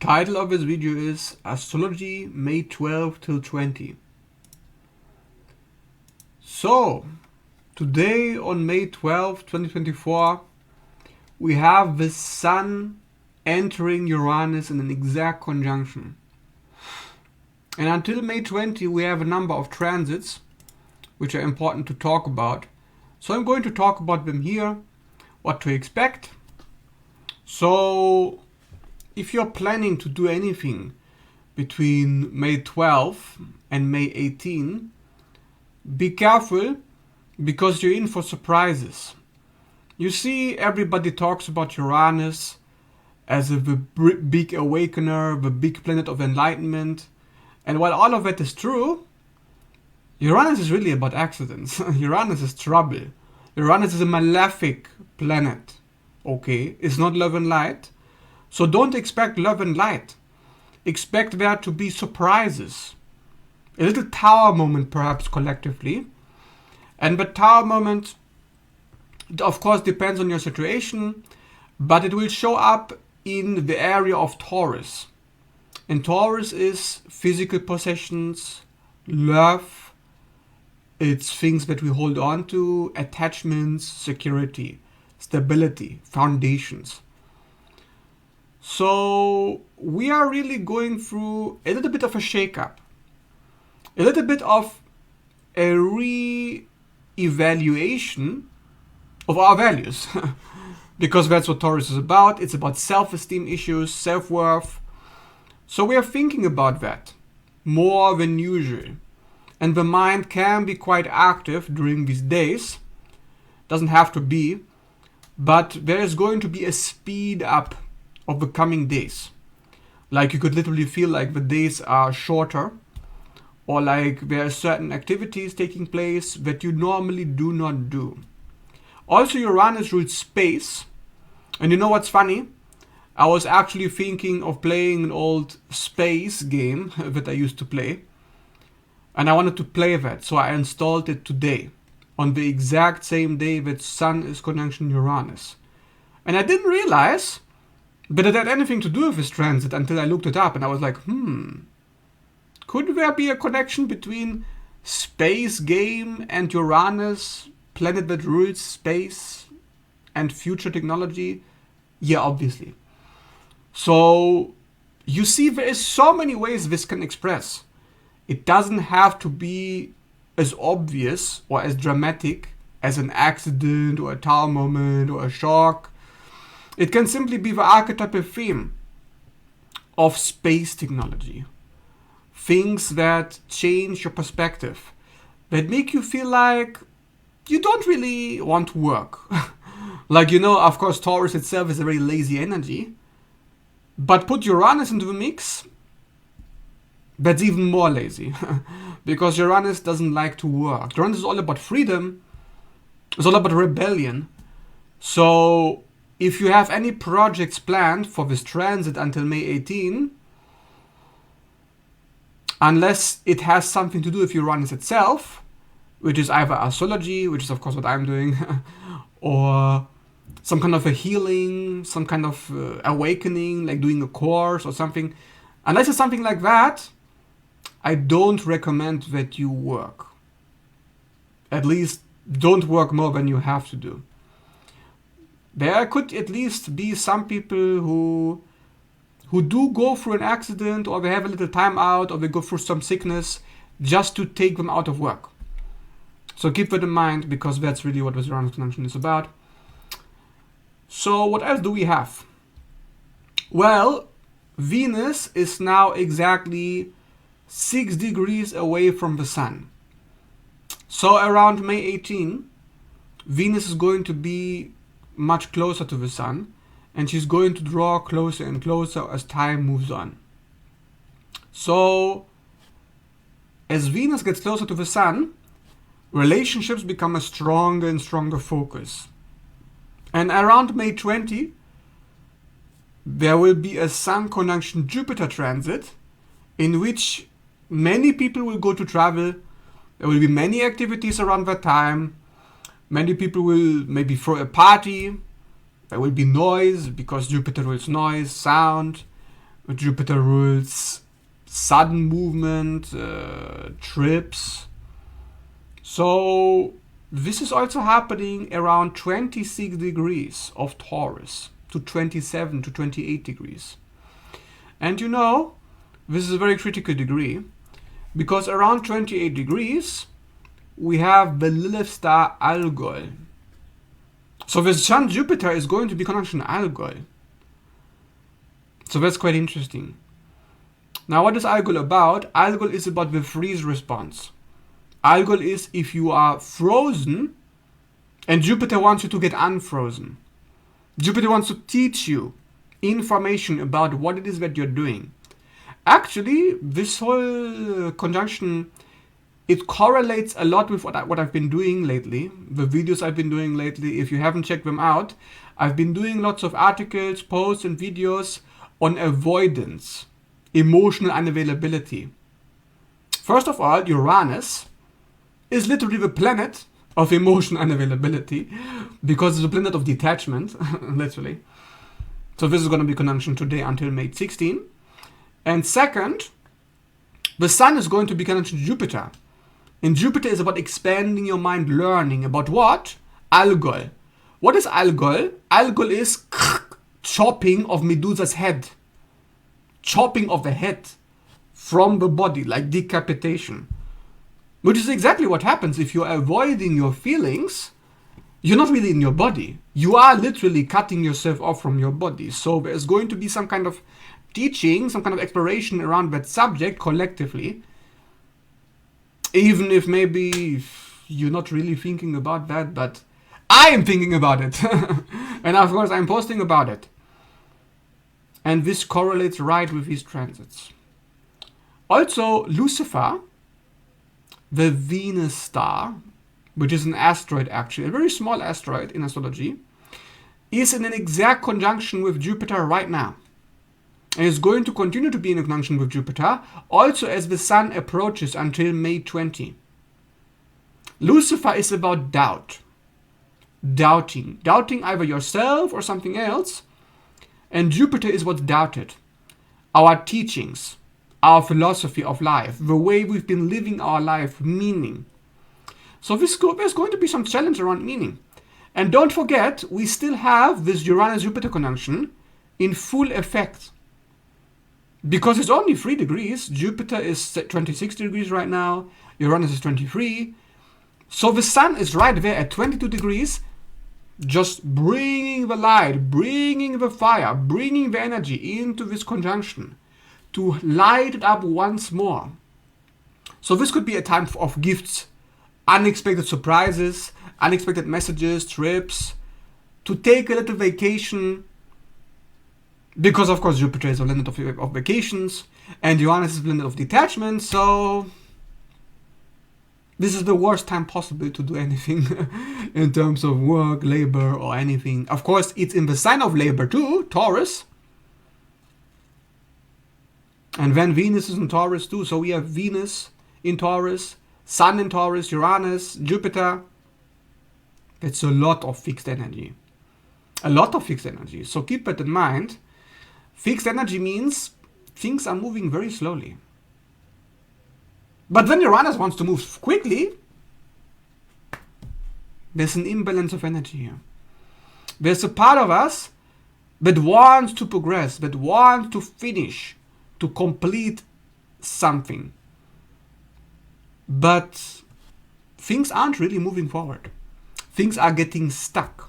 Title of this video is Astrology May 12 till 20. So, today on May 12, 2024, we have the Sun entering Uranus in an exact conjunction. And until May 20, we have a number of transits which are important to talk about. So I'm going to talk about them here, what to expect. So, if you're planning to do anything between May 12 and May 18, be careful because you're in for surprises. You see, everybody talks about Uranus as the big awakener, the big planet of enlightenment. And while all of that is true, Uranus is really about accidents. Uranus is trouble. Uranus is a malefic planet. Okay, it's not love and light. So don't expect love and light. Expect there to be surprises. A little tower moment perhaps collectively. And the tower moment, of course, depends on your situation, but it will show up in the area of Taurus. And Taurus is physical possessions, love, it's things that we hold on to, attachments, security, stability, foundations. So we are really going through a little bit of a shakeup, a little bit of a re-evaluation of our values, because that's what Taurus is about. It's about self-esteem issues, self-worth. So we are thinking about that more than usual. And the mind can be quite active during these days. Doesn't have to be, but there is going to be a speed up of the coming days. Like you could literally feel like the days are shorter, or like there are certain activities taking place that you normally do not do. Also, Uranus rules space. And you know what's funny? I was actually thinking of playing an old space game that I used to play. And I wanted to play that, so I installed it today, on the exact same day that Sun is conjunction Uranus. And I didn't realize that it had anything to do with this transit until I looked it up, and I was like, could there be a connection between space game and Uranus, planet that rules space and future technology? Yeah, obviously. So, you see, there is so many ways this can express. It doesn't have to be as obvious or as dramatic as an accident or a tower moment or a shock. It can simply be the archetypal theme of space technology. Things that change your perspective, that make you feel like you don't really want to work. Like, of course, Taurus itself is a very lazy energy. But put Uranus into the mix, that's even more lazy. Because Uranus doesn't like to work. Uranus is all about freedom. It's all about rebellion. So, if you have any projects planned for this transit until May 18, unless it has something to do with Uranus itself, which is either astrology, which is of course what I'm doing, or some kind of a healing, some kind of awakening, like doing a course or something. Unless it's something like that, I don't recommend that you work. At least don't work more than you have to do. There could at least be some people who do go through an accident, or they have a little time out, or they go through some sickness just to take them out of work. So keep that in mind, because that's really what this Uranus conjunction is about. So what else do we have? Well, Venus is now exactly 6 degrees away from the Sun. So around May 18, Venus is going to be much closer to the Sun, and she's going to draw closer and closer as time moves on. So, as Venus gets closer to the Sun, relationships become a stronger and stronger focus. And around May 20, there will be a Sun conjunction Jupiter transit, in which many people will go to travel. There will be many activities around that time. Many people will maybe throw a party. There will be noise, because Jupiter rules noise, sound. Jupiter rules sudden movement, trips. So this is also happening around 26 degrees of Taurus to 27 to 28 degrees. And you know, this is a very critical degree because around 28 degrees we have the Lilith star Algol. So the Sun Jupiter is going to be conjunction Algol. So that's quite interesting. Now what is Algol about? Algol is about the freeze response. Algol is if you are frozen and Jupiter wants you to get unfrozen. Jupiter wants to teach you information about what it is that you're doing. Actually, this whole conjunction, it correlates a lot with what I've been doing lately, the videos I've been doing lately. If you haven't checked them out, I've been doing lots of articles, posts and videos on avoidance, emotional unavailability. First of all, Uranus is literally the planet of emotional unavailability because it's a planet of detachment, literally. So this is going to be conjunction today until May 16. And second, the Sun is going to be conjunction Jupiter. And Jupiter is about expanding your mind, learning about what? Algol. What is Algol? Algol is chopping of Medusa's head. Chopping of the head from the body, like decapitation. Which is exactly what happens if you're avoiding your feelings. You're not really in your body. You are literally cutting yourself off from your body. So there's going to be some kind of teaching, some kind of exploration around that subject collectively. Even if maybe you're not really thinking about that, but I am thinking about it. And of course I'm posting about it. And this correlates right with these transits. Also, Lucifer, the Venus star, which is an asteroid actually, a very small asteroid in astrology, is in an exact conjunction with Jupiter right now. And is going to continue to be in a conjunction with Jupiter, also as the Sun approaches until May 20. Lucifer is about doubt. Doubting either yourself or something else. And Jupiter is what's doubted. Our teachings, our philosophy of life, the way we've been living our life, meaning. So there's going to be some challenge around meaning. And don't forget, we still have this Uranus-Jupiter conjunction in full effect. Because it's only 3 degrees. Jupiter is 26 degrees right now. Uranus is 23. So the Sun is right there at 22 degrees, just bringing the light, bringing the fire, bringing the energy into this conjunction to light it up once more. So this could be a time of gifts, unexpected surprises, unexpected messages, trips, to take a little vacation. Because of course Jupiter is a planet of vacations and Uranus is a planet of detachment, so this is the worst time possible to do anything in terms of work, labor or anything. Of course it's in the sign of labor too, Taurus. And then Venus is in Taurus too, so we have Venus in Taurus, Sun in Taurus, Uranus, Jupiter. That's a lot of fixed energy. A lot of fixed energy, so keep that in mind. Fixed energy means things are moving very slowly. But when Uranus wants to move quickly, there's an imbalance of energy here. There's a part of us that wants to progress, that wants to finish, to complete something. But things aren't really moving forward. Things are getting stuck.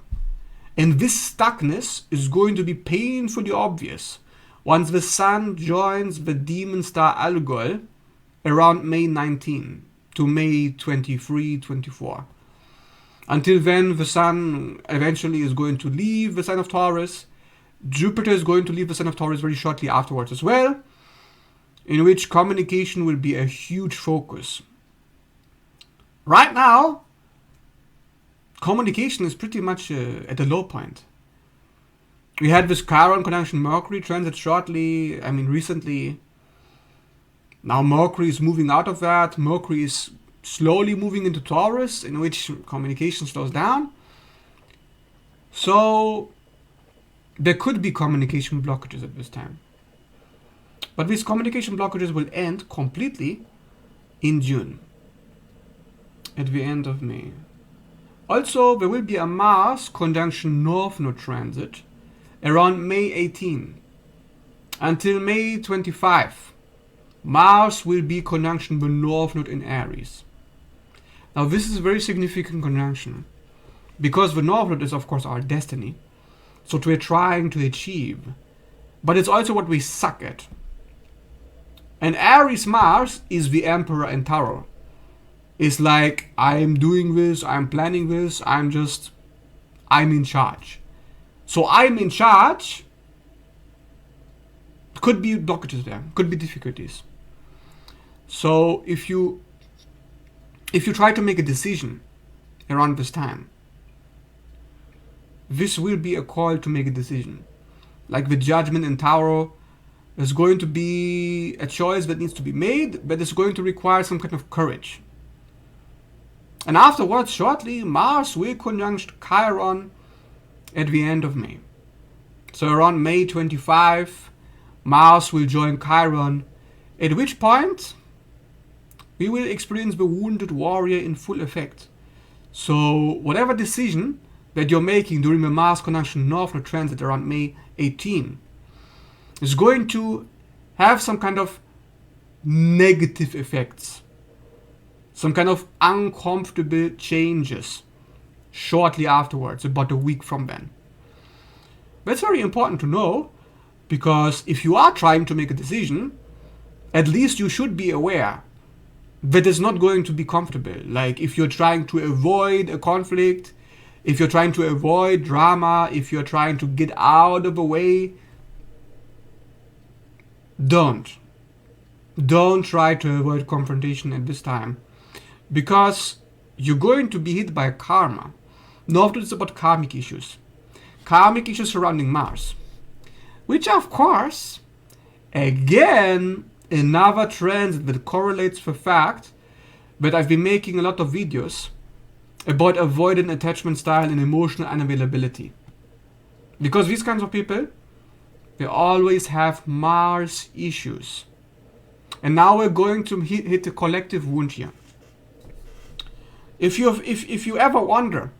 And this stuckness is going to be painfully obvious once the Sun joins the demon star Algol around May 19 to May 23, 24. Until then, the Sun eventually is going to leave the sign of Taurus. Jupiter is going to leave the sign of Taurus very shortly afterwards as well, in which communication will be a huge focus. Right now, communication is pretty much at a low point. We had this Chiron conjunction Mercury transit recently. Now Mercury is moving out of that. Mercury is slowly moving into Taurus, in which communication slows down. So there could be communication blockages at this time. But these communication blockages will end completely in June, at the end of May. Also, there will be a Mars conjunction North Node transit around May 18. Until May 25, Mars will be conjunction the North Node in Aries. Now this is a very significant conjunction, because the North Node is of course our destiny, so we're trying to achieve, but it's also what we suck at. And Aries Mars is the Emperor in Tarot. It's like, I'm doing this, I'm planning this, I'm in charge. So I'm in charge, could be blockages there, could be difficulties. So if you try to make a decision around this time, this will be a call to make a decision. Like the Judgment in Tarot, there's going to be a choice that needs to be made, but it's going to require some kind of courage. And afterwards, shortly, Mars will conjunct Chiron at the end of May. So around May 25, Mars will join Chiron, at which point we will experience the Wounded Warrior in full effect. So whatever decision that you're making during the Mars conjunction North Node transit around May 18 is going to have some kind of negative effects, some kind of uncomfortable changes shortly afterwards, about a week from then. That's very important to know, because if you are trying to make a decision, at least you should be aware that it's not going to be comfortable. Like if you're trying to avoid a conflict, if you're trying to avoid drama, if you're trying to get out of the way, don't try to avoid confrontation at this time, because you're going to be hit by karma. North Node is about karmic issues surrounding Mars, which of course, again, another transit that correlates the fact that I've been making a lot of videos about avoidant attachment style and emotional unavailability. Because these kinds of people, they always have Mars issues. And now we're going to hit a collective wound here. If you ever wonder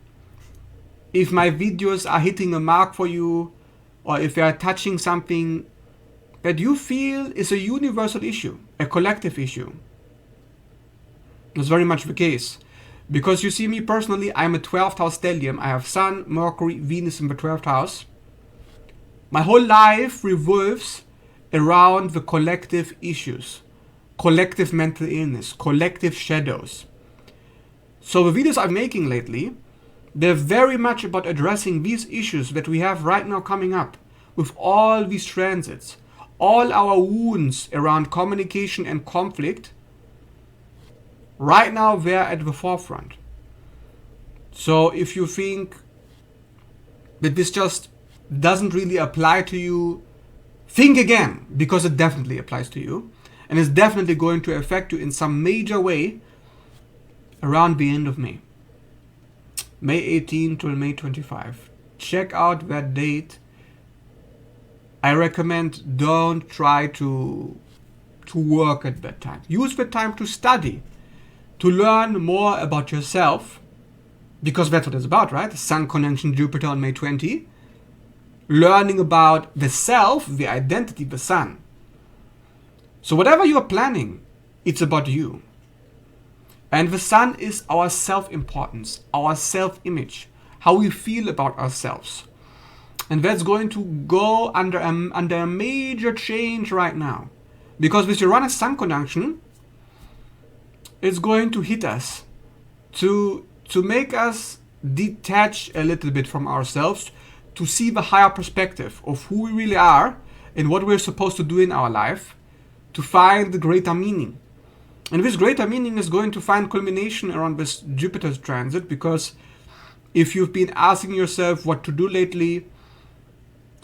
if my videos are hitting a mark for you, or if they are touching something that you feel is a universal issue, a collective issue, that's very much the case. Because you see, me personally, I'm a 12th house stellium. I have Sun, Mercury, Venus in the 12th house. My whole life revolves around the collective issues, collective mental illness, collective shadows. So the videos I'm making lately, they're very much about addressing these issues that we have right now coming up with all these transits, all our wounds around communication and conflict. Right now, they're at the forefront. So if you think that this just doesn't really apply to you, think again, because it definitely applies to you, and it's definitely going to affect you in some major way around the end of May. May 18 till May 25. Check out that date. I recommend don't try to work at that time. Use the time to study, to learn more about yourself, because that's what it's about, right? The Sun conjunction Jupiter on May 20. Learning about the self, the identity, the Sun. So whatever you're planning, it's about you. And the Sun is our self-importance, our self-image, how we feel about ourselves. And that's going to go under a major change right now. Because with Uranus Sun conjunction, it's going to hit us to make us detach a little bit from ourselves, to see the higher perspective of who we really are and what we're supposed to do in our life, to find the greater meaning. And this greater meaning is going to find culmination around this Jupiter's transit, because if you've been asking yourself what to do lately,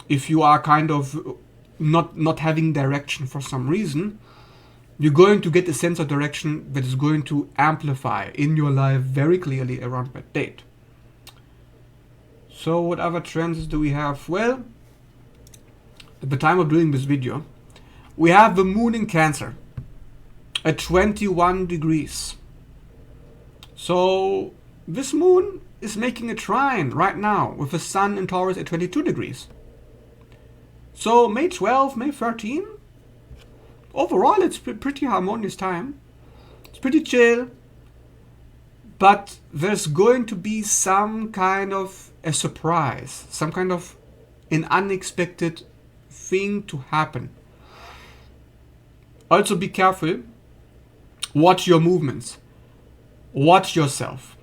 if you are kind of not having direction for some reason, you're going to get a sense of direction that is going to amplify in your life very clearly around that date. So what other transits do we have? Well, at the time of doing this video, We have the moon in Cancer at 21 degrees. So this moon is making a trine right now with the sun in Taurus at 22 degrees. So May 12, May 13, overall it's pretty harmonious time. It's pretty chill. But there's going to be some kind of a surprise, some kind of an unexpected thing to happen. Also be careful. Watch your movements. Watch yourself.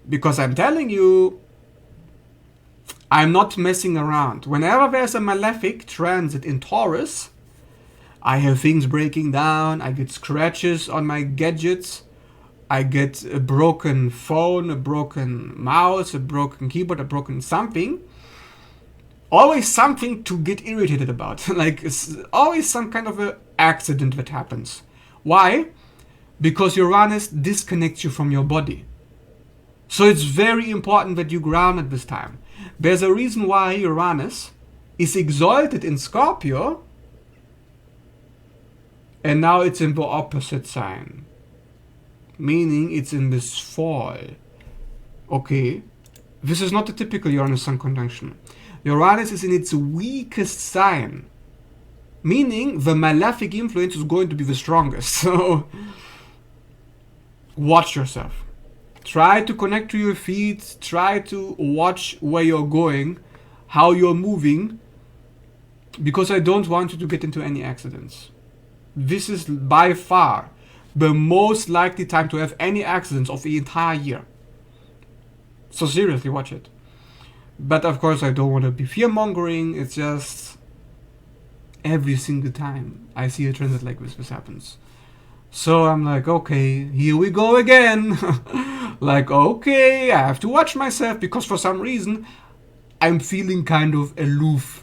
Because I'm telling you, I'm not messing around. Whenever there's a malefic transit in Taurus, I have things breaking down, I get scratches on my gadgets, I get a broken phone, a broken mouse, a broken keyboard, a broken something. Always something to get irritated about. Like, it's always some kind of an accident that happens. Why? Because Uranus disconnects you from your body. So it's very important that you ground at this time. There's a reason why Uranus is exalted in Scorpio and now it's in the opposite sign. Meaning it's in this fall. Okay, this is not a typical Uranus-Sun conjunction. Uranus is in its weakest sign. Meaning the malefic influence is going to be the strongest. So watch yourself. Try to connect to your feet. Try to watch where you're going, how you're moving. Because I don't want you to get into any accidents. This is by far the most likely time to have any accidents of the entire year. So seriously, watch it. But of course, I don't want to be fear-mongering. It's just every single time I see a transit like this happens. So I'm like, okay, here we go again. Like, okay, I have to watch myself because for some reason I'm feeling kind of aloof.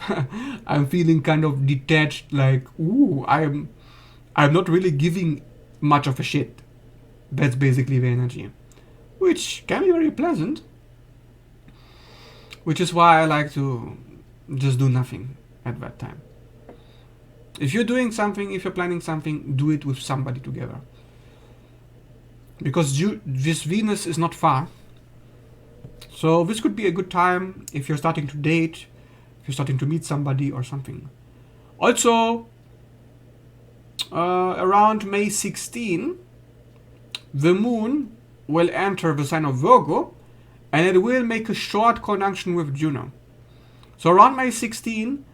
I'm feeling kind of detached. Like, ooh, I'm not really giving much of a shit. That's basically the energy, which can be very pleasant, which is why I like to just do nothing at that time. If you're doing something, if you're planning something, do it with somebody together, because this Venus is not far. So this could be a good time if you're starting to date, if you're starting to meet somebody or something. Also, around May 16, the moon will enter the sign of Virgo and it will make a short conjunction with Juno. So around May 16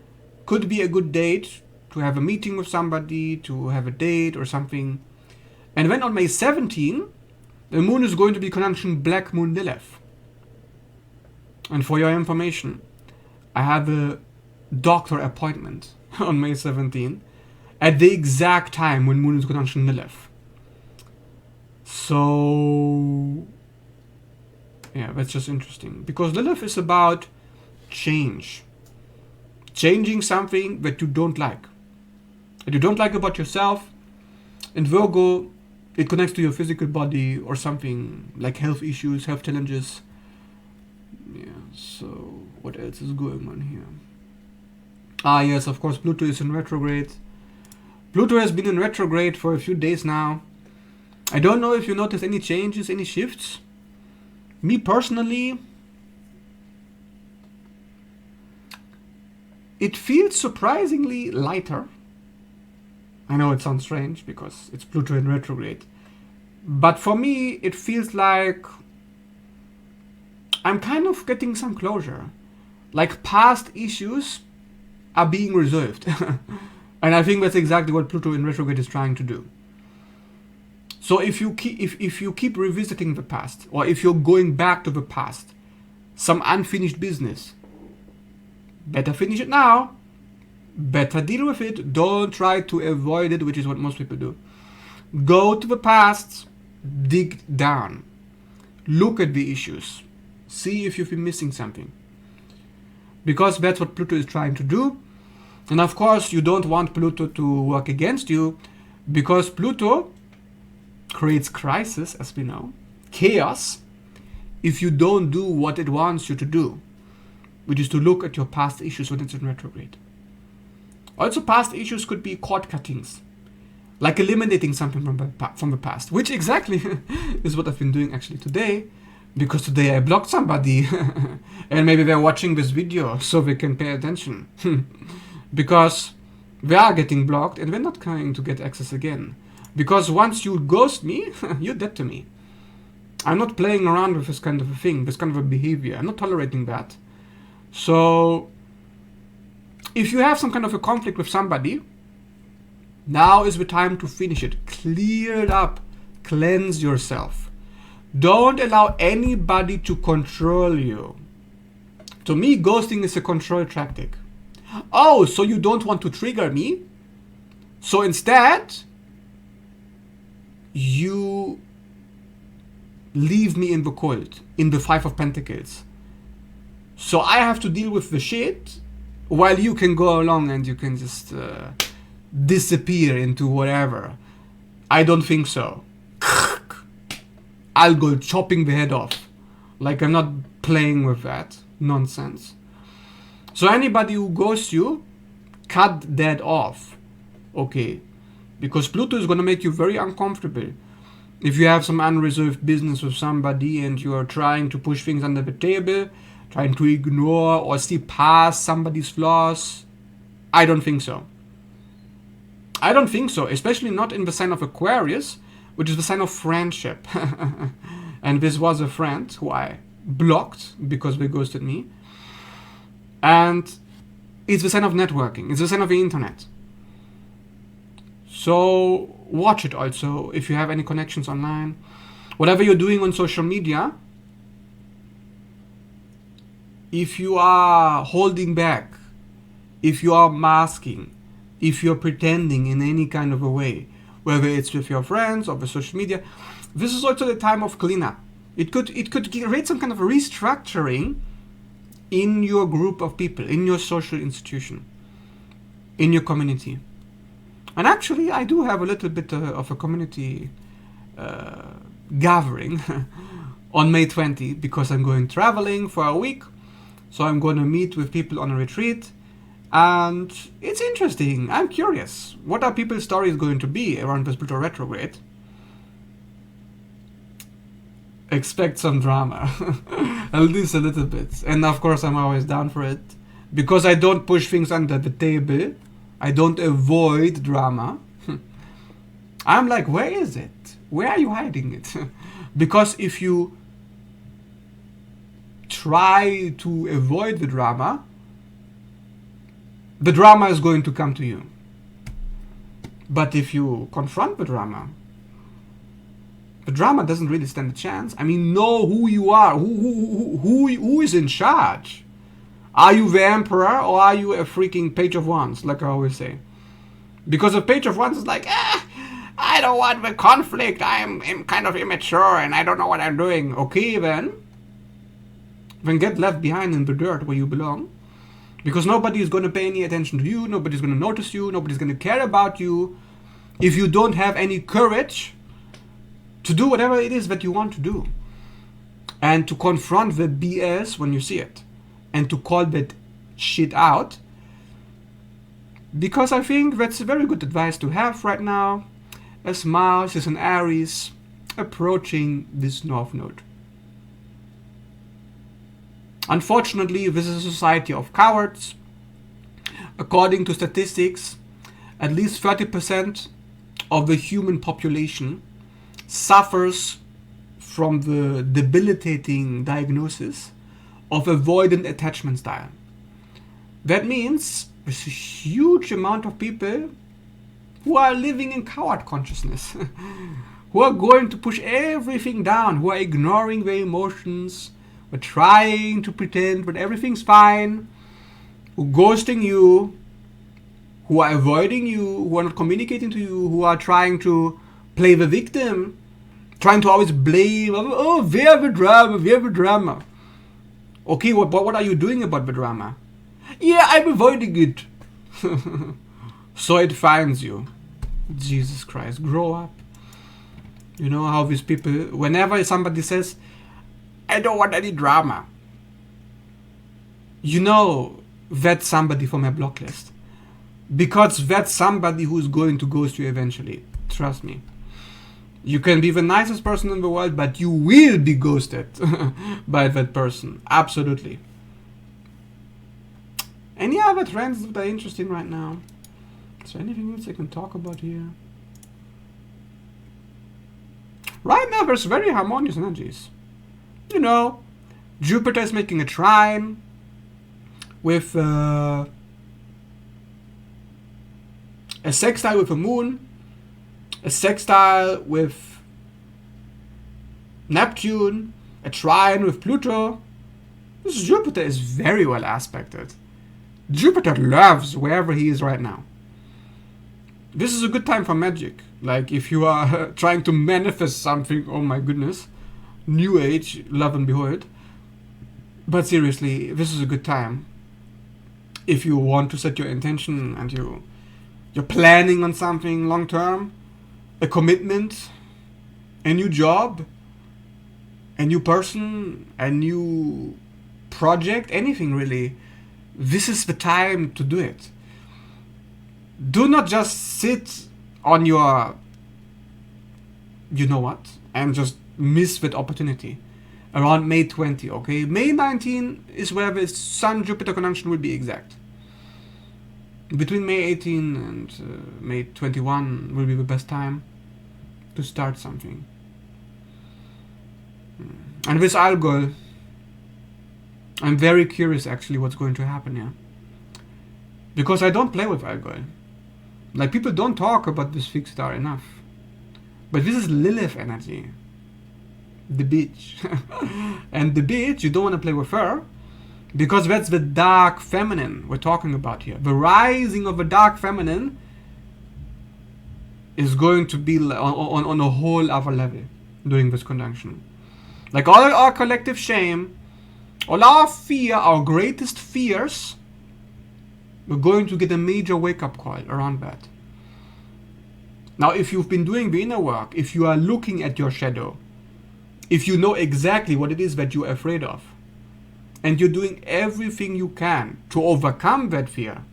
could be a good date to have a meeting with somebody, to have a date or something. And then on May 17, the moon is going to be conjunction Black Moon Lilith. And for your information, I have a doctor appointment on May 17 at the exact time when moon is conjunction Lilith. So yeah, that's just interesting, because Lilith is about change. Changing something that you don't like. That you don't like about yourself. In Virgo, it connects to your physical body or something like health issues, health challenges. Yeah, so what else is going on here? Ah, yes, of course, Pluto is in retrograde. Pluto has been in retrograde for a few days now. I don't know if you notice any changes, any shifts. Me personally, it feels surprisingly lighter. I know it sounds strange because it's Pluto in retrograde. But for me, it feels like I'm kind of getting some closure. Like past issues are being resolved. And I think that's exactly what Pluto in retrograde is trying to do. So if you keep revisiting the past, or if you're going back to the past, some unfinished business, better finish it now. Better deal with it. Don't try to avoid it, which is what most people do. Go to the past, dig down, look at the issues, see if you've been missing something. Because that's what Pluto is trying to do. And of course, you don't want Pluto to work against you, because Pluto creates crisis, as we know, chaos, if you don't do what it wants you to do, which is to look at your past issues when it's in retrograde. Also, past issues could be cord cuttings, like eliminating something from the past, which exactly is what I've been doing actually today, because today I blocked somebody and maybe they're watching this video so they can pay attention because they are getting blocked and they're not going to get access again, because once you ghost me, you're dead to me. I'm not playing around with this kind of a thing, this kind of a behavior. I'm not tolerating that. So if you have some kind of a conflict with somebody, now is the time to finish it. Clear it up. Cleanse yourself. Don't allow anybody to control you. To me, ghosting is a control tactic. Oh, so you don't want to trigger me? So instead, you leave me in the cold, in the Five of Pentacles. So I have to deal with the shit while you can go along and you can just disappear into whatever. I don't think so. I'll go chopping the head off. Like, I'm not playing with that nonsense. So anybody who ghosts you, cut that off. Okay? Because Pluto is going to make you very uncomfortable. If you have some unresolved business with somebody and you are trying to push things under the table, trying to ignore or see past somebody's flaws, I don't think so. I don't think so, especially not in the sign of Aquarius, which is the sign of friendship. And this was a friend who I blocked because they ghosted me. And it's the sign of networking. It's the sign of the internet. So watch it also if you have any connections online. Whatever you're doing on social media, if you are holding back, if you are masking, if you're pretending in any kind of a way, whether it's with your friends or with social media, this is also the time of cleanup. It could create some kind of a restructuring in your group of people, in your social institution, in your community. And actually, I do have a little bit of a community gathering on May 20 because I'm going traveling for a week. So I'm going to meet with people on a retreat. And it's interesting. I'm curious. What are people's stories going to be around this Pluto retrograde? Expect some drama. At least a little bit. And of course, I'm always down for it. Because I don't push things under the table. I don't avoid drama. I'm like, where is it? Where are you hiding it? Because if you try to avoid the drama is going to come to you. But if you confront the drama doesn't really stand a chance. I mean, know who you are. Who is in charge? Are you the emperor or are you a freaking page of wands, like I always say? Because a page of wands is like, I don't want the conflict. I'm kind of immature and I don't know what I'm doing. Okay, then get left behind in the dirt where you belong. Because nobody is going to pay any attention to you. Nobody's going to notice you. Nobody's going to care about you if you don't have any courage to do whatever it is that you want to do. And to confront the BS when you see it. And to call that shit out. Because I think that's a very good advice to have right now, as Mars is an Aries approaching this North Node. Unfortunately, this is a society of cowards. According to statistics, at least 30% of the human population suffers from the debilitating diagnosis of avoidant attachment style. That means there's a huge amount of people who are living in coward consciousness, who are going to push everything down, who are ignoring their emotions, who are trying to pretend that everything's fine, who are ghosting you, who are avoiding you, who are not communicating to you, who are trying to play the victim, trying to always blame, oh, we have a drama. Okay, what are you doing about the drama? Yeah, I'm avoiding it. So it finds you. Jesus Christ, grow up. You know how these people, whenever somebody says, I don't want any drama, you know that's somebody from my block list. Because that's somebody who's going to ghost you eventually. Trust me. You can be the nicest person in the world, but you will be ghosted by that person. Absolutely. Any other trends that are interesting right now? Is there anything else I can talk about here? Right now, there's very harmonious energies. You know, Jupiter is making a trine with a sextile with the moon, a sextile with Neptune, a trine with Pluto. This Jupiter is very well aspected. Jupiter loves wherever he is right now. This is a good time for magic. Like if you are trying to manifest something, oh my goodness, new age, love and behold. But seriously, this is a good time. If you want to set your intention and you're planning on something long term, a commitment, a new job, a new person, a new project, anything really, this is the time to do it. Do not just sit on your, you know what, and just miss that opportunity. Around May 20, okay? May 19 is where the Sun-Jupiter conjunction will be exact. Between May 18 and May 21 will be the best time to start something. And with Algol, I'm very curious actually what's going to happen here. Because I don't play with Algol. Like, people don't talk about this fixed star enough. But this is Lilith energy. The bitch. And the bitch, you don't want to play with her, because that's the dark feminine we're talking about here. The rising of the dark feminine is going to be on a whole other level during this conjunction. Like all our collective shame, all our fear, our greatest fears, we're going to get a major wake-up call around that. Now, if you've been doing the inner work, if you are looking at your shadow, if you know exactly what it is that you're afraid of, and you're doing everything you can to overcome that fear,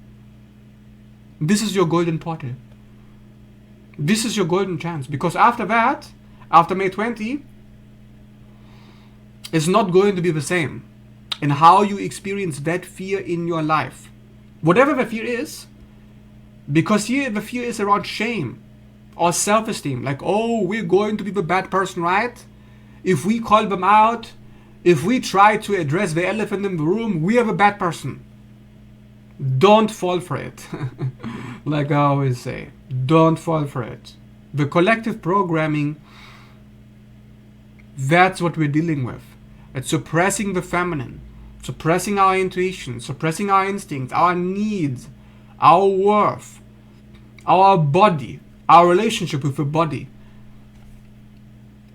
this is your golden portal. This is your golden chance. Because after that, after May 20, it's not going to be the same in how you experience that fear in your life. Whatever the fear is, because here the fear is around shame or self-esteem. Like, oh, we're going to be the bad person, right? If we call them out, if we try to address the elephant in the room, we are the bad person. Don't fall for it. Like I always say, don't fall for it. The collective programming, that's what we're dealing with. It's suppressing the feminine, suppressing our intuition, suppressing our instincts, our needs, our worth, our body, our relationship with the body.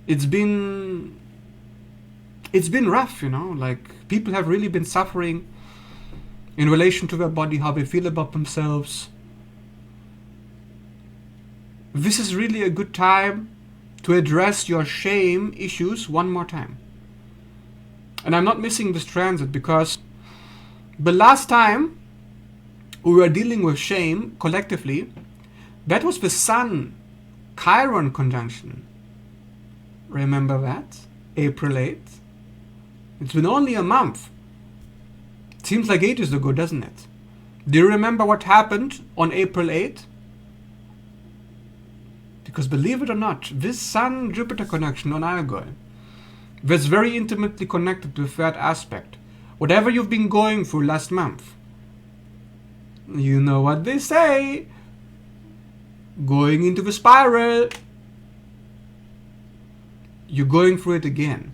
It's been rough, you know, like people have really been suffering in relation to their body, how they feel about themselves. This is really a good time to address your shame issues one more time. And I'm not missing this transit because the last time we were dealing with shame collectively, that was the Sun Chiron conjunction. Remember that? April 8th. It's been only a month. Seems like ages ago, doesn't it? Do you remember what happened on April 8th? Because believe it or not, this Sun-Jupiter connection on Algol, that's very intimately connected with that aspect. Whatever you've been going through last month, you know what they say, going into the spiral, you're going through it again.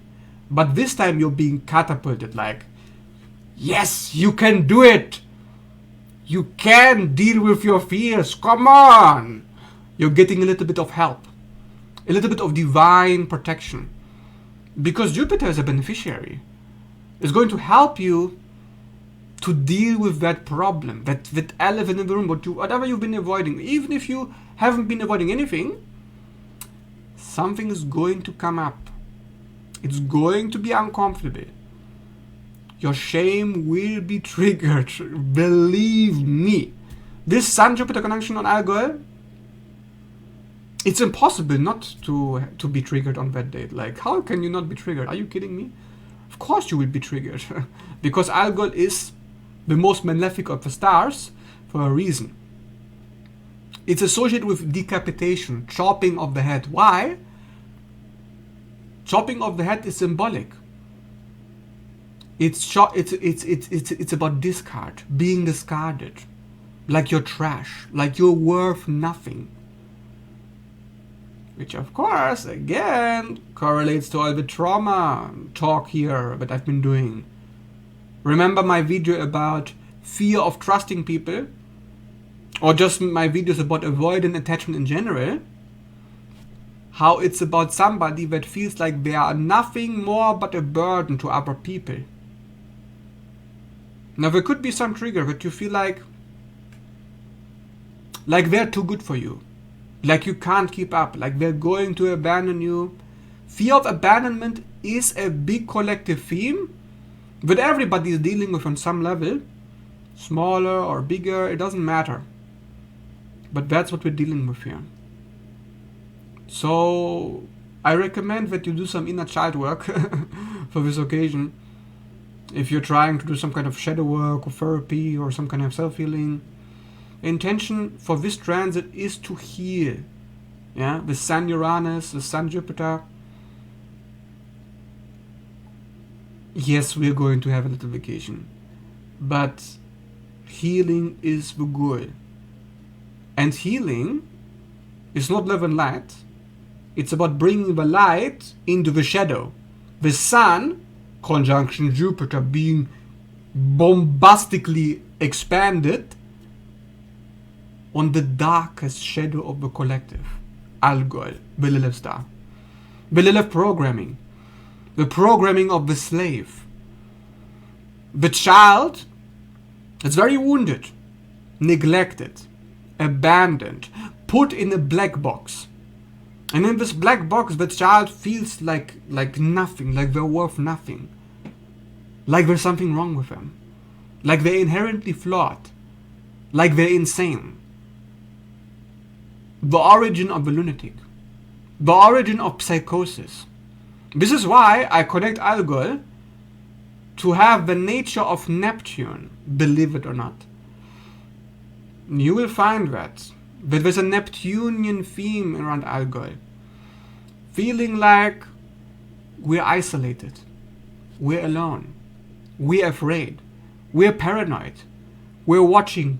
But this time you're being catapulted, like, yes, you can do it. You can deal with your fears. Come on. You're getting a little bit of help, a little bit of divine protection. Because Jupiter is a beneficiary. It's going to help you to deal with that problem, that elephant in the room, whatever you've been avoiding. Even if you haven't been avoiding anything, something is going to come up. It's going to be uncomfortable. Your shame will be triggered. Believe me. This Sun-Jupiter conjunction on Algol, it's impossible not to be triggered on that date. Like, how can you not be triggered? Are you kidding me? Of course you will be triggered. Because Algol is the most malefic of the stars for a reason. It's associated with decapitation, chopping of the head. Why? Chopping of the head is symbolic. It's about discard, being discarded. Like you're trash, like you're worth nothing. Which of course, again, correlates to all the trauma talk here that I've been doing. Remember my video about fear of trusting people? Or just my videos about avoidant attachment in general? How it's about somebody that feels like they are nothing more but a burden to other people. Now there could be some trigger that you feel like they're too good for you. Like you can't keep up, like they're going to abandon you. Fear of abandonment is a big collective theme that everybody is dealing with on some level. Smaller or bigger, it doesn't matter. But that's what we're dealing with here. So I recommend that you do some inner child work for this occasion. If you're trying to do some kind of shadow work or therapy or some kind of self-healing. Intention for this transit is to heal. Yeah, the Sun Uranus, the Sun Jupiter. Yes, we're going to have a little vacation, but healing is the goal. And healing is not love and light. It's about bringing the light into the shadow. The Sun, conjunction Jupiter, being bombastically expanded on the darkest shadow of the collective. Algol, the Lilith star. The Lilith programming. The programming of the slave. The child that's very wounded, neglected, abandoned, put in a black box. And in this black box, the child feels like nothing, like they're worth nothing. Like there's something wrong with them. Like they're inherently flawed. Like they're insane. The origin of the lunatic. The origin of psychosis. This is why I connect Algol to have the nature of Neptune, believe it or not. You will find that there's a Neptunian theme around Algol. Feeling like we're isolated, we're alone, we're afraid, we're paranoid, we're watching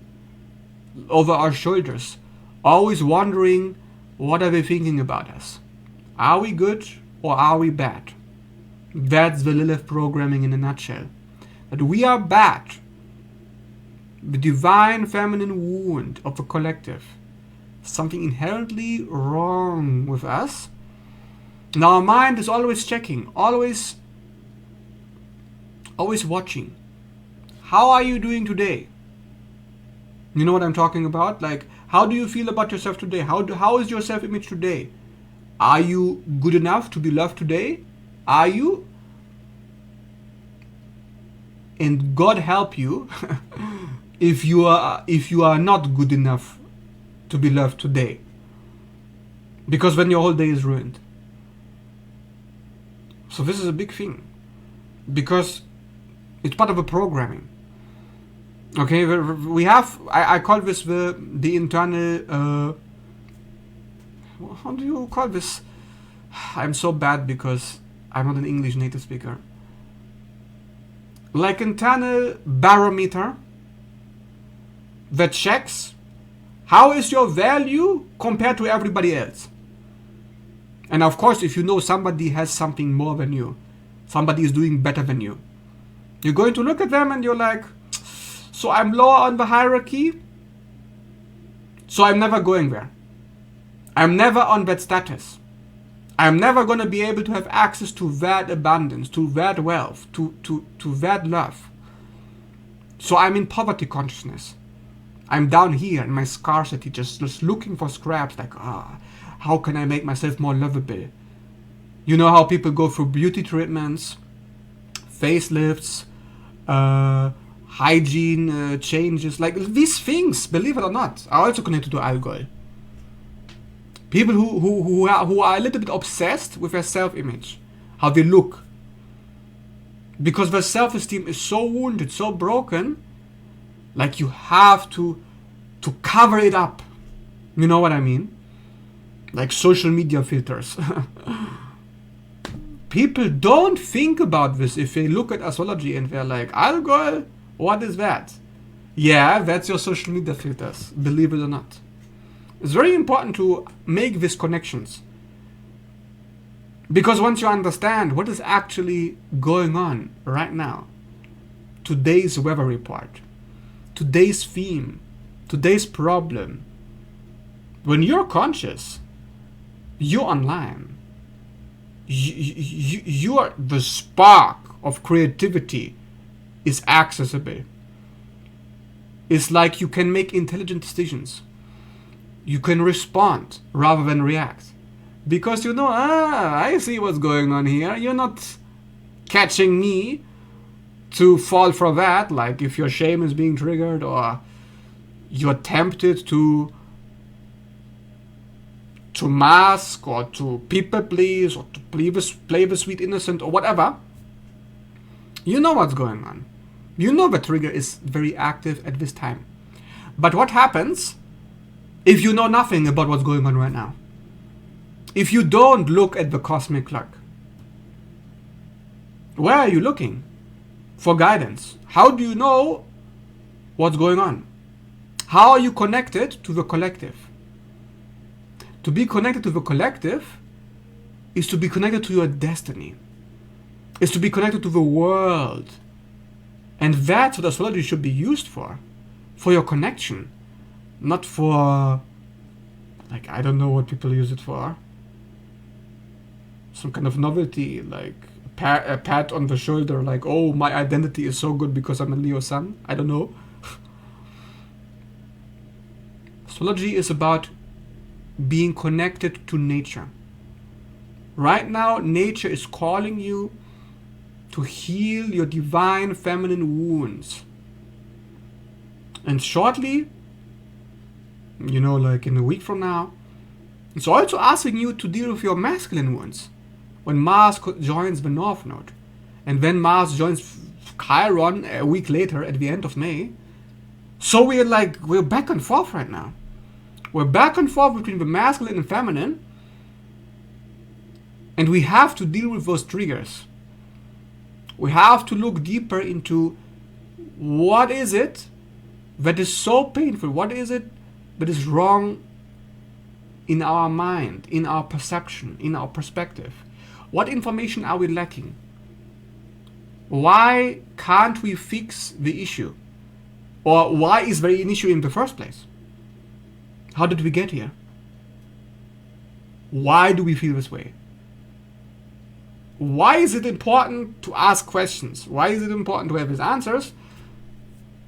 over our shoulders, always wondering, what are they thinking about us? Are we good or are we bad? That's the Lilith programming in a nutshell. That we are bad. The divine feminine wound of the collective. Something inherently wrong with us. And our mind is always checking, always watching. How are you doing today? You know what I'm talking about? Like, how do you feel about yourself today? How is your self-image today? Are you good enough to be loved today? Are you? And God help you if you are not good enough to be loved today. Because then your whole day is ruined. So this is a big thing. Because it's part of the programming. Okay, we have, I call this the internal, how do you call this? I'm so bad because I'm not an English native speaker. Like internal barometer that checks how is your value compared to everybody else. And of course, if you know somebody has something more than you, somebody is doing better than you, you're going to look at them and you're like, so I'm lower on the hierarchy, so I'm never going there. I'm never on that status. I'm never going to be able to have access to that abundance, to that wealth, to that love. So I'm in poverty consciousness. I'm down here in my scarcity, just looking for scraps, like, how can I make myself more lovable? You know how people go through beauty treatments, facelifts, hygiene changes, like these things, believe it or not, are also connected to alcohol. People who are a little bit obsessed with their self-image, how they look, because their self-esteem is so wounded, so broken, like you have to cover it up. You know what I mean? Like social media filters. People don't think about this if they look at astrology and they're like, alcohol, what is that? Yeah, that's your social media filters, believe it or not. It's very important to make these connections. Because once you understand what is actually going on right now, today's weather report, today's theme, today's problem, when you're conscious, you're online, you are the spark of creativity is accessible. It's like you can make intelligent decisions. You can respond rather than react. Because you know, I see what's going on here. You're not catching me to fall for that, like if your shame is being triggered or you're tempted to mask or to people please or to play the sweet innocent or whatever. You know what's going on. You know the trigger is very active at this time. But what happens if you know nothing about what's going on right now? If you don't look at the cosmic clock, where are you looking for guidance? How do you know what's going on? How are you connected to the collective? To be connected to the collective is to be connected to your destiny. Is to be connected to the world. And that's what astrology should be used for your connection. Not for, like, I don't know what people use it for. Some kind of novelty, like a pat on the shoulder, like, oh, my identity is so good because I'm a Leo sun. I don't know. Astrology is about being connected to nature. Right now, nature is calling you to heal your divine feminine wounds. And shortly, you know, like in a week from now, it's also asking you to deal with your masculine wounds. When Mars joins the North Node, and then Mars joins Chiron a week later at the end of May. So we're back and forth right now. We're back and forth between the masculine and feminine, and we have to deal with those triggers. We have to look deeper into what is it that is so painful, what is it that is wrong in our mind, in our perception, in our perspective. What information are we lacking? Why can't we fix the issue? Or why is there an issue in the first place? How did we get here? Why do we feel this way? Why is it important to ask questions? Why is it important to have these answers?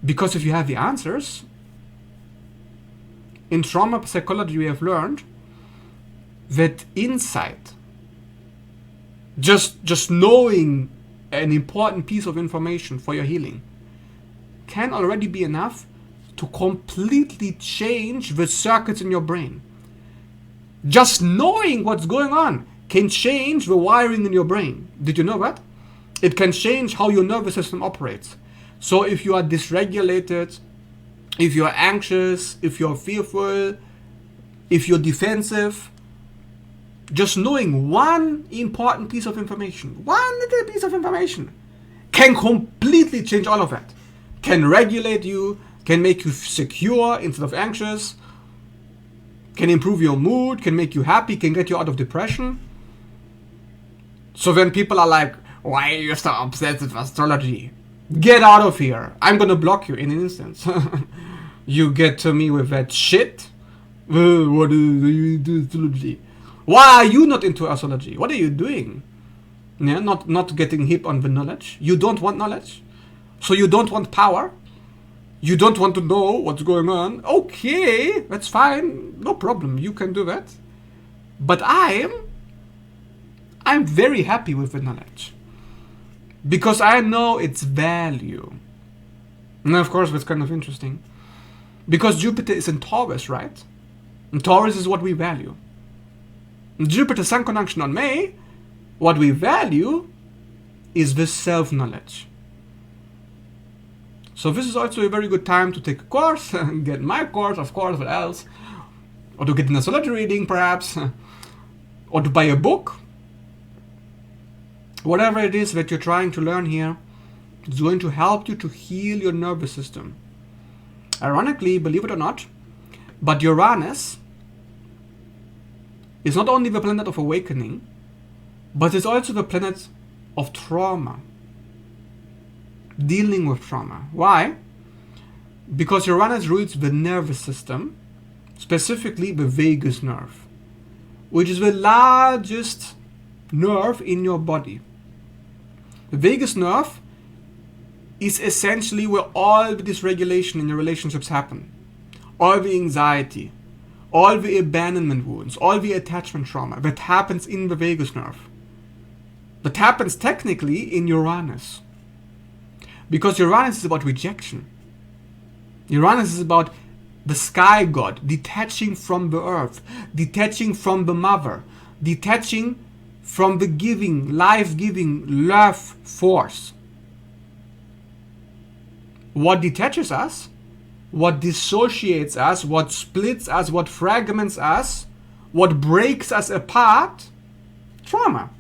Because if you have the answers, in trauma psychology we have learned that insight, just knowing an important piece of information for your healing, can already be enough to completely change the circuits in your brain. Just knowing what's going on can change the wiring in your brain. Did you know that? It can change how your nervous system operates. So if you are dysregulated, if you're anxious, if you're fearful, if you're defensive, just knowing one important piece of information, one little piece of information, can completely change all of that. Can regulate you, can make you secure instead of anxious, can improve your mood, can make you happy, can get you out of depression. So when people are like, why are you so obsessed with astrology? Get out of here. I'm gonna block you in an instant. You get to me with that shit. What do you do astrology? Why are you not into astrology? What are you doing? Yeah, not getting hip on the knowledge. You don't want knowledge. So you don't want power. You don't want to know what's going on. Okay, that's fine. No problem. You can do that. But I'm very happy with the knowledge. Because I know its value. And of course, that's kind of interesting. Because Jupiter is in Taurus, right? And Taurus is what we value. Jupiter-Sun conjunction on May, what we value is the self-knowledge. So this is also a very good time to take a course, get my course, of course, what else? Or to get an astrology reading, perhaps. Or to buy a book. Whatever it is that you're trying to learn here, it's going to help you to heal your nervous system. Ironically, believe it or not, but Uranus is not only the planet of awakening, but it's also the planet of trauma. Dealing with trauma. Why? Because Uranus rules the nervous system, specifically the vagus nerve, which is the largest nerve in your body. The vagus nerve is essentially where all the dysregulation in your relationships happen. All the anxiety, all the abandonment wounds, all the attachment trauma that happens in the vagus nerve. That happens technically in Uranus. Because Uranus is about rejection. Uranus is about the sky god detaching from the earth, detaching from the mother, detaching from the giving, life-giving, love force. What detaches us, what dissociates us, what splits us, what fragments us, what breaks us apart? Trauma.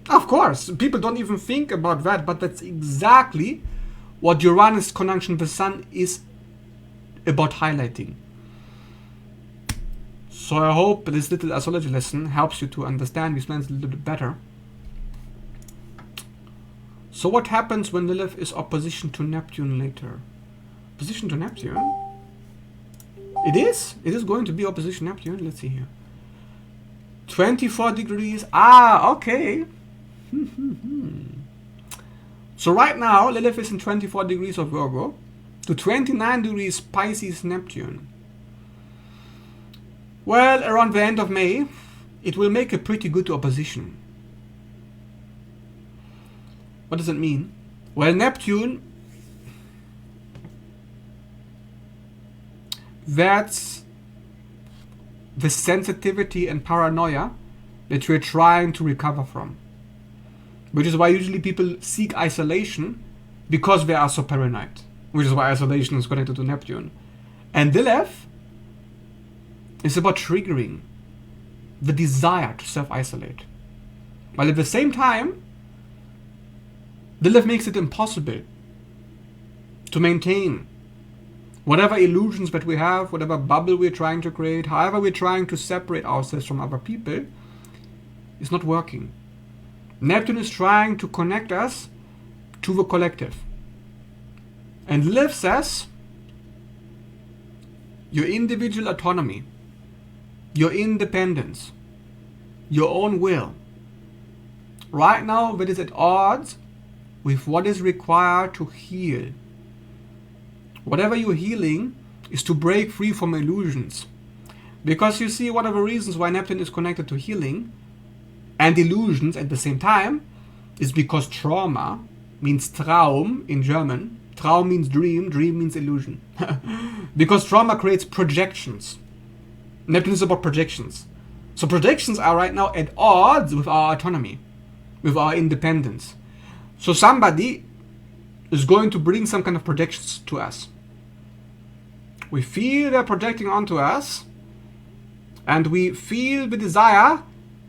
Of course, people don't even think about that, but that's exactly what Uranus conjunction with the Sun is about highlighting. So I hope this little astrology lesson helps you to understand these planets a little bit better. So what happens when Lilith is opposition to Neptune later? Opposition to Neptune? It is going to be opposition Neptune. Let's see here. 24 degrees. Ah, okay. So right now, Lilith is in 24 degrees of Virgo to 29 degrees Pisces Neptune. Well, around the end of May, it will make a pretty good opposition. What does it mean? Well, Neptune, that's the sensitivity and paranoia that we're trying to recover from. Which is why usually people seek isolation, because they are so paranoid. Which is why isolation is connected to Neptune. And Lilith is about triggering the desire to self-isolate. While at the same time, Lilith makes it impossible to maintain whatever illusions that we have, whatever bubble we're trying to create, however we're trying to separate ourselves from other people, is not working. Neptune is trying to connect us to the collective. And Lilith says, your individual autonomy, your independence, your own will, right now that is at odds with what is required to heal. Whatever you're healing is to break free from illusions. Because you see, one of the reasons why Neptune is connected to healing and illusions at the same time is because trauma means Traum in German. Traum means dream, dream means illusion. Because trauma creates projections. Neptune is about projections. So projections are right now at odds with our autonomy, with our independence. So somebody is going to bring some kind of projections to us. We feel they're projecting onto us, and we feel the desire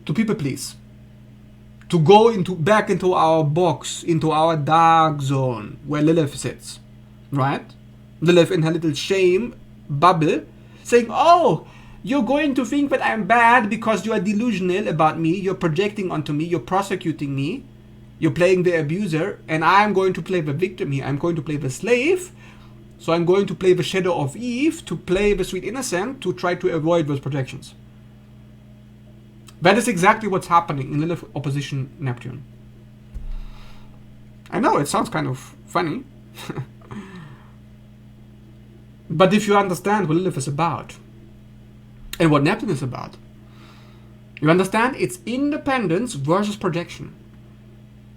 to people please, to go back into our box, into our dark zone where Lilith sits, right? Lilith in her little shame bubble, saying, oh, you're going to think that I'm bad because you are delusional about me, you're projecting onto me, you're prosecuting me, you're playing the abuser, and I'm going to play the victim here. I'm going to play the slave. So I'm going to play the shadow of Eve, to play the sweet innocent, to try to avoid those projections. That is exactly what's happening in Lilith opposition Neptune. I know it sounds kind of funny. But if you understand what Lilith is about, and what Neptune is about, you understand it's independence versus projection.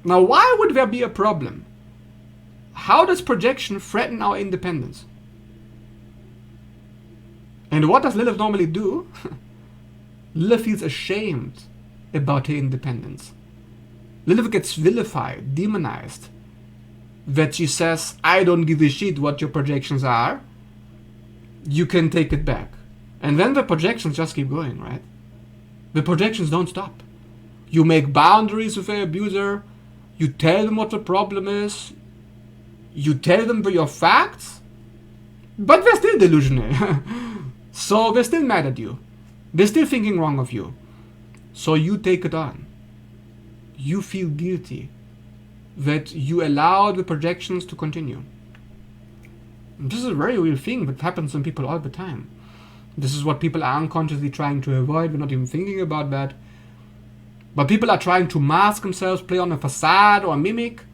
Now, why would there be a problem how does projection threaten our independence? And what does Lilith normally do? Lilith feels ashamed about her independence. Lilith gets vilified, demonized. That she says, I don't give a shit what your projections are. You can take it back. And then the projections just keep going, right? The projections don't stop. You make boundaries with the abuser. You tell them what the problem is. You tell them your facts. But they're still delusional. So they're still mad at you. They're still thinking wrong of you. So you take it on. You feel guilty that you allowed the projections to continue. And this is a very real thing that happens in people all the time. This is what people are unconsciously trying to avoid. We're not even thinking about that. But people are trying to mask themselves, play on a facade or mimic,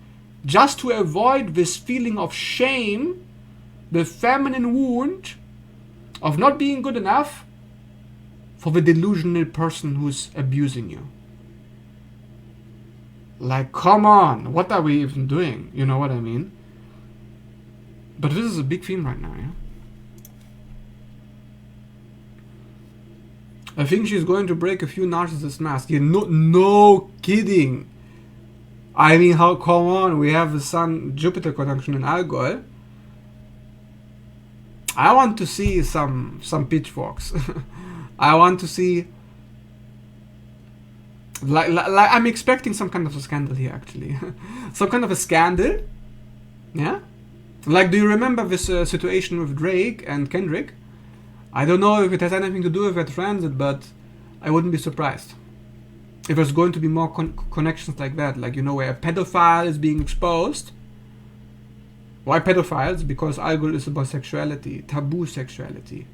just to avoid this feeling of shame, the feminine wound of not being good enough for the delusional person who's abusing you. Like, come on, what are we even doing? You know what I mean? But this is a big theme right now, yeah? I think she's going to break a few narcissist masks. Yeah, no kidding. I mean, come on, we have the Sun-Jupiter conjunction in Algol. I want to see some pitchforks. I want to see... Like I'm expecting some kind of a scandal here, actually. Some kind of a scandal. Yeah? Like, do you remember this situation with Drake and Kendrick? I don't know if it has anything to do with their transit, but I wouldn't be surprised if there's going to be more connections like that. Like, you know, where a pedophile is being exposed. Why pedophiles? Because Algol is about sexuality, taboo sexuality.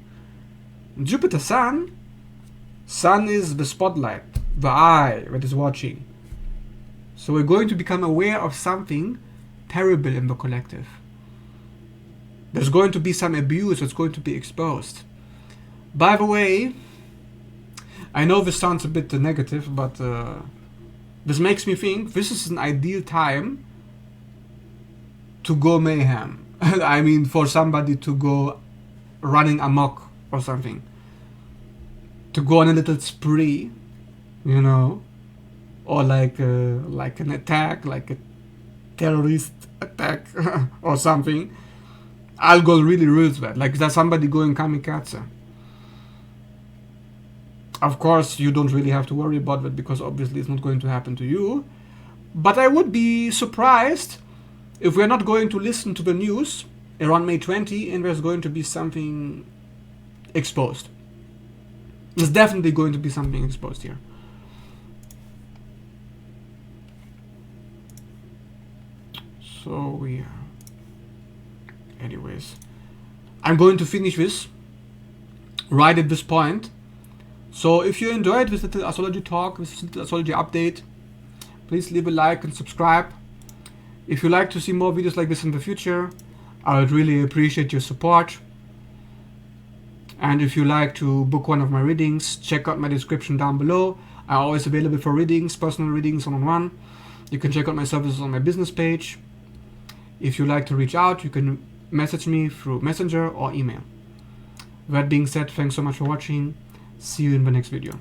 Jupiter Sun is the spotlight, the eye that is watching. So we're going to become aware of something terrible in the collective. There's going to be some abuse that's going to be exposed. By the way, I know this sounds a bit negative, but this makes me think this is an ideal time to go mayhem. I mean, for somebody to go running amok or something. To go on a little spree, you know, or like an attack, like a terrorist attack or something. Algol really rules that. Like, there's somebody going kamikaze. Of course, you don't really have to worry about that because obviously it's not going to happen to you. But I would be surprised if we're not going to listen to the news around May 20 and there's going to be something exposed. There's definitely going to be something exposed here. So yeah. Anyways, I'm going to finish this right at this point. So if you enjoyed this little astrology talk, this little astrology update, please leave a like and subscribe. If you like to see more videos like this in the future, I would really appreciate your support. And if you like to book one of my readings, check out my description down below. I'm always available for readings, personal readings, one-on-one. You can check out my services on my business page. If you like to reach out, you can message me through Messenger or email. That being said, thanks so much for watching. See you in the next video.